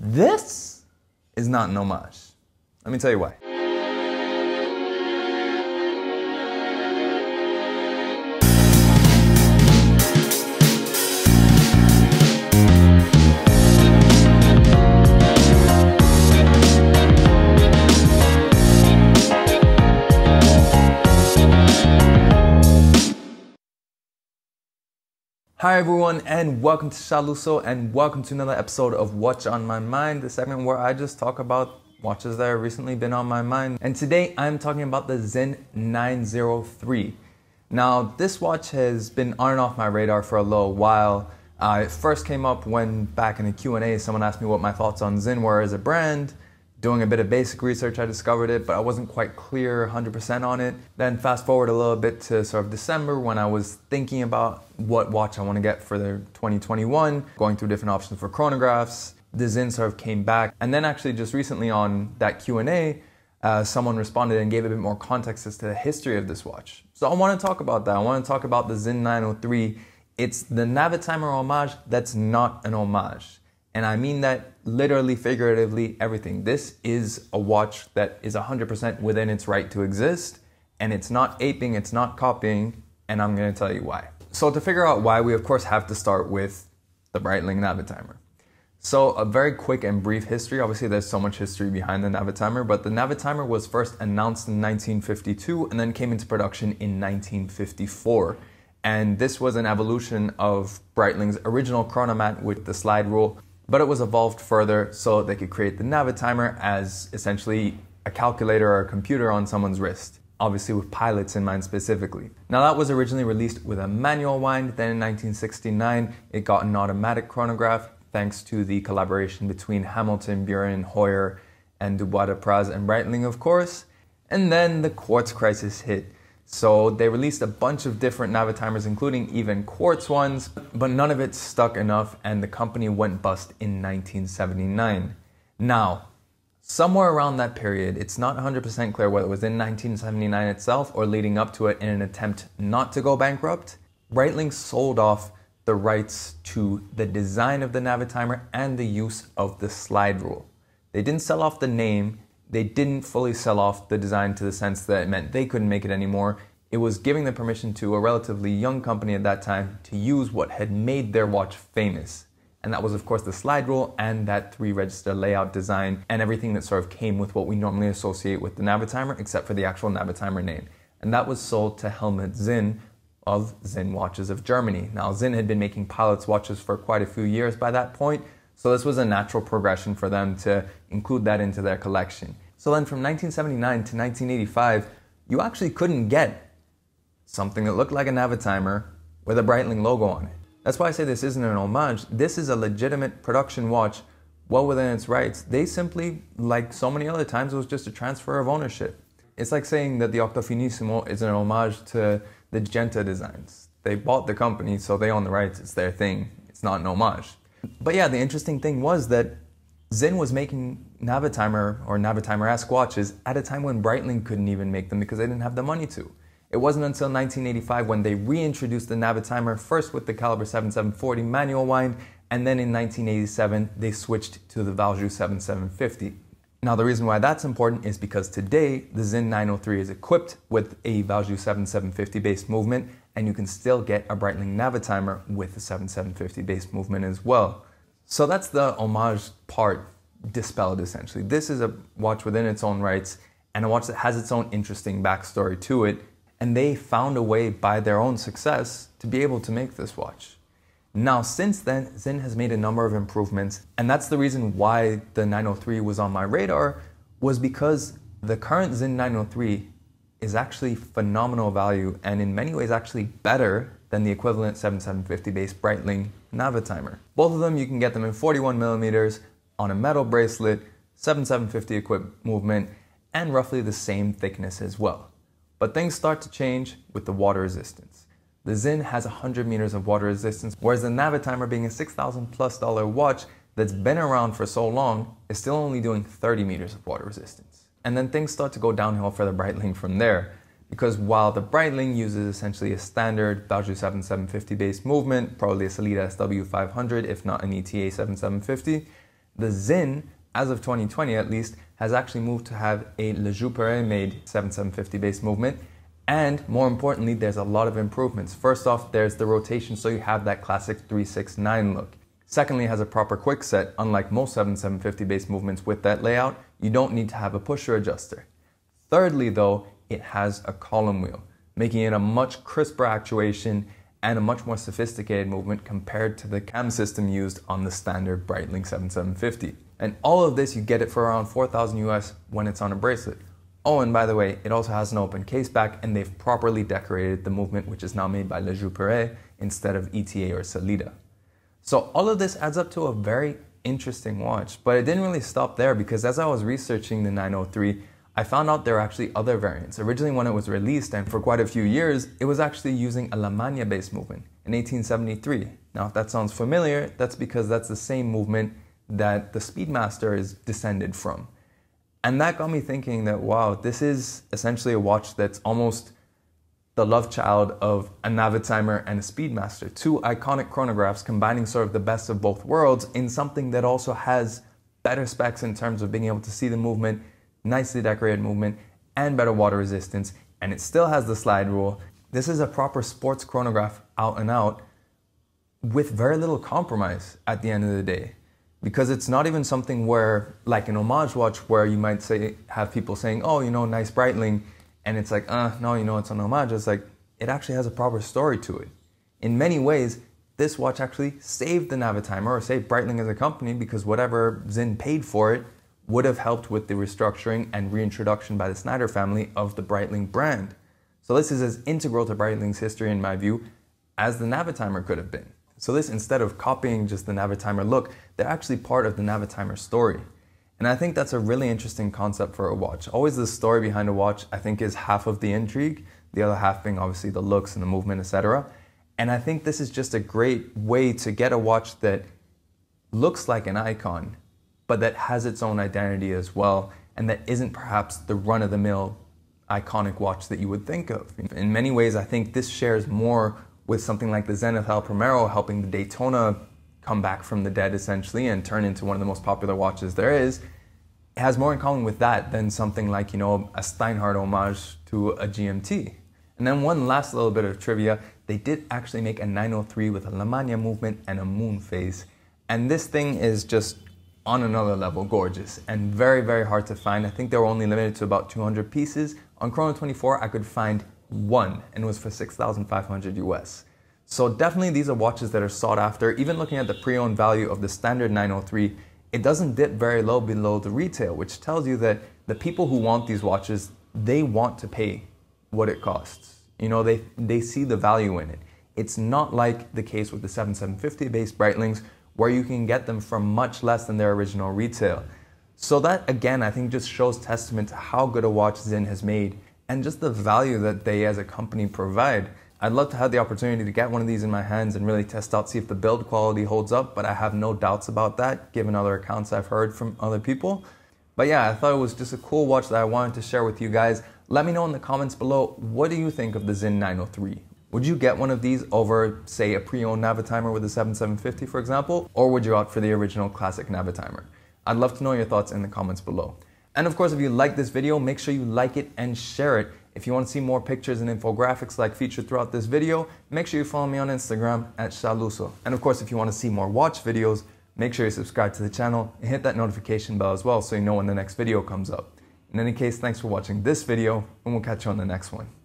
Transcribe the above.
This is not an homage. Let me tell you why. Hi everyone, and welcome to Valjoux, and welcome to another episode of What's on My Mind, the segment where I just talk about watches that have recently been on my mind. And today I'm talking about the Sinn 903. Now, this watch has been on and off my radar for a little while. It first came up when back in the Q&A someone asked me what my thoughts on Sinn were as a brand. Doing a bit of basic research, I discovered it, but I wasn't quite clear 100% on it. Then fast forward a little bit to sort of December when I was thinking about what watch I want to get for the 2021, going through different options for chronographs. The Sinn sort of came back. And then actually just recently on that Q&A, someone responded and gave a bit more context as to the history of this watch. So I want to talk about that. I want to talk about the Sinn 903. It's the Navitimer homage that's not an homage. And I mean that literally, figuratively, everything. This is a watch that is 100% within its right to exist, and it's not aping, it's not copying, and I'm going to tell you why. So to figure out why, we of course have to start with the Breitling Navitimer. So a very quick and brief history. Obviously there's so much history behind the Navitimer, but the Navitimer was first announced in 1952 and then came into production in 1954. And this was an evolution of Breitling's original chronomat with the slide rule. But it was evolved further so they could create the Navitimer as essentially a calculator or a computer on someone's wrist, obviously with pilots in mind specifically. Now that was originally released with a manual wind, then in 1969 it got an automatic chronograph thanks to the collaboration between Hamilton, Buren, Heuer, and Dubois de Praz and Breitling of course. And then the quartz crisis hit. So they released a bunch of different Navitimers, including even quartz ones, but none of it stuck enough and the company went bust in 1979. Now, somewhere around that period, it's not 100% clear whether it was in 1979 itself or leading up to it in an attempt not to go bankrupt, Breitling sold off the rights to the design of the Navitimer and the use of the slide rule. They didn't sell off the name. They didn't fully sell off the design to the sense that it meant they couldn't make it anymore. It was giving the permission to a relatively young company at that time to use what had made their watch famous. And that was of course the slide rule and that 3-register layout design and everything that sort of came with what we normally associate with the Navitimer except for the actual Navitimer name. And that was sold to Helmut Sinn of Sinn Watches of Germany. Now Sinn had been making pilots watches for quite a few years by that point, so this was a natural progression for them to include that into their collection. So then from 1979 to 1985, you actually couldn't get something that looked like a Navitimer with a Breitling logo on it. That's why I say this isn't an homage. This is a legitimate production watch well within its rights. They simply, like so many other times, it was just a transfer of ownership. It's like saying that the Octofinissimo is an homage to the Genta designs. They bought the company, so they own the rights. It's their thing. It's not an homage. But yeah, the interesting thing was that Sinn was making Navitimer or Navitimer-esque watches at a time when Breitling couldn't even make them because they didn't have the money to. It wasn't until 1985 when they reintroduced the Navitimer, first with the caliber 7740 manual wind, and then in 1987 they switched to the Valjoux 7750. Now the reason why that's important is because today the Sinn 903 is equipped with a Valjoux 7750 based movement, and you can still get a Breitling Navitimer with the 7750 based movement as well. So that's the homage part dispelled essentially. This is a watch within its own rights and a watch that has its own interesting backstory to it, and they found a way by their own success to be able to make this watch. Now since then, Sinn has made a number of improvements, and that's the reason why the 903 was on my radar, was because the current Sinn 903 is actually phenomenal value and in many ways actually better than the equivalent 7750 based Breitling Navitimer. Both of them, you can get them in 41 millimeters on a metal bracelet, 7750 equipped movement, and roughly the same thickness as well. But things start to change with the water resistance. The Sinn has 100 meters of water resistance, whereas the Navitimer, being a $6,000+ watch that's been around for so long, is still only doing 30 meters of water resistance. And then things start to go downhill for the Breitling from there, because while the Breitling uses essentially a standard Valjoux 7750 based movement, probably a Solida SW500, if not an ETA 7750, The Sinn, as of 2020 at least, has actually moved to have a Valjoux made 7750 base movement. And more importantly, there's a lot of improvements. First off, there's the rotation, so you have that classic 369 look. Secondly, it has a proper quick set. Unlike most 7750 base movements with that layout, you don't need to have a pusher adjuster. Thirdly though, it has a column wheel, making it a much crisper actuation and a much more sophisticated movement compared to the cam system used on the standard Breitling 7750. And all of this, you get it for around 4,000 US when it's on a bracelet. Oh, and by the way, it also has an open case back, and they've properly decorated the movement, which is now made by Valjoux instead of ETA or Salida. So all of this adds up to a very interesting watch, but it didn't really stop there, because as I was researching the 903, I found out there are actually other variants. Originally when it was released, and for quite a few years, it was actually using a Lemania based movement in 1873. Now if that sounds familiar, that's because that's the same movement that the Speedmaster is descended from. And that got me thinking that, wow, this is essentially a watch that's almost the love child of a Navitimer and a Speedmaster, two iconic chronographs combining sort of the best of both worlds in something that also has better specs in terms of being able to see the movement, nicely decorated movement, and better water resistance, and it still has the slide rule. This is a proper sports chronograph out and out with very little compromise at the end of the day. Because it's not even something where, like an homage watch, where you might say, have people saying, oh, you know, nice Breitling, and it's like, no, you know, it's an homage. It's like, it actually has a proper story to it. In many ways, this watch actually saved the Navitimer, or saved Breitling as a company, because whatever Sinn paid for it would have helped with the restructuring and reintroduction by the Schneider family of the Breitling brand. So this is as integral to Breitling's history, in my view, as the Navitimer could have been. So this, instead of copying just the Navitimer look, they're actually part of the Navitimer story. And I think that's a really interesting concept for a watch. Always the story behind a watch, I think, is half of the intrigue, the other half being obviously the looks and the movement, etc. And I think this is just a great way to get a watch that looks like an icon, but that has its own identity as well, and that isn't perhaps the run-of-the-mill iconic watch that you would think of. In many ways, I think this shares more with something like the Zenith El Primero, helping the Daytona come back from the dead essentially and turn into one of the most popular watches there is. It has more in common with that than something like, you know, a Steinhardt homage to a GMT. And then one last little bit of trivia, they did actually make a 903 with a Lemania movement and a moon phase. And this thing is just on another level gorgeous and very, very hard to find. I think they were only limited to about 200 pieces. On Chrono24, I could find one, and it was for 6,500 US. So definitely these are watches that are sought after. Even looking at the pre-owned value of the standard 903, it doesn't dip very low below the retail, which tells you that the people who want these watches, they want to pay what it costs. You know, they see the value in it. It's not like the case with the 7750 base Breitlings, where you can get them for much less than their original retail. So that, again, I think just shows testament to how good a watch Sinn has made, and just the value that they as a company provide. I'd love to have the opportunity to get one of these in my hands and really test out, see if the build quality holds up, but I have no doubts about that, given other accounts I've heard from other people. But yeah, I thought it was just a cool watch that I wanted to share with you guys. Let me know in the comments below, what do you think of the Sinn 903? Would you get one of these over, say, a pre-owned Navitimer with a 7750, for example, or would you opt for the original classic Navitimer? I'd love to know your thoughts in the comments below. And of course, if you like this video, make sure you like it and share it. If you want to see more pictures and infographics like featured throughout this video, make sure you follow me on Instagram at Shaluso. And of course, if you want to see more watch videos, make sure you subscribe to the channel and hit that notification bell as well so you know when the next video comes up. In any case, thanks for watching this video, and we'll catch you on the next one.